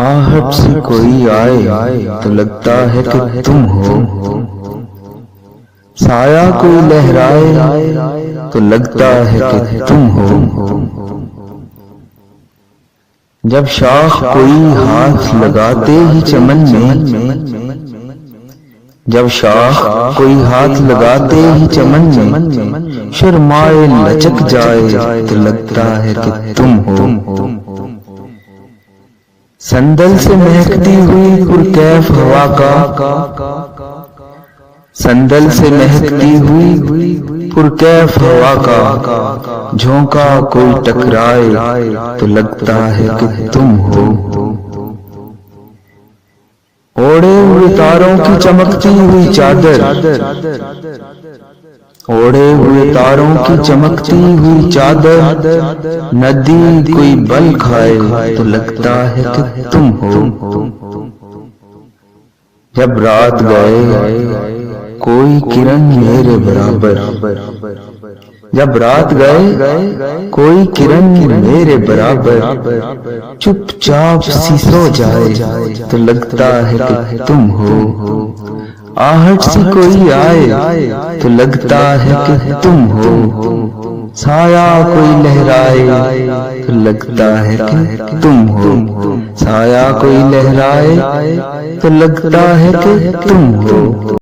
آہٹ سے کوئی آئے تو لگتا ہے کہ تم ہو، سایہ کوئی لہرائے تو لگتا ہے کہ تم ہو، جب شاخ کوئی ہاتھ لگاتے ہی چمن میں، جب شاخ کوئی ہاتھ لگاتے ہی چمن میں شرمائے لچک جائے تو لگتا ہے کہ تم ہو، سندل سے مہکتی ہوئی پرکیف ہوا کا، سندل سے مہکتی ہوئی پرکیف ہوا کا جھونکا کوئی ٹکرائے تو لگتا ہے کہ تم ہو، اوڑے ہوئے تاروں کی چمکتی ہوئی چادر، اوڑے ہوئے تاروں کی چمکتی ہوئی چادر، ندی کوئی بل کھائے تو لگتا ہے کہ تم ہو، جب رات گئے کوئی کرن میرے برابر، جب رات گئے کوئی کرن میرے برابر چپ چاپ سی سو جائے تو لگتا ہے کہ تم ہو، آہٹ سے کوئی آئے تو لگتا ہے کہ تم ہو، سایہ کوئی لہرائے تو لگتا ہے کہ تم ہو، سایہ کوئی لہرائے تو لگتا ہے کہ تم ہو۔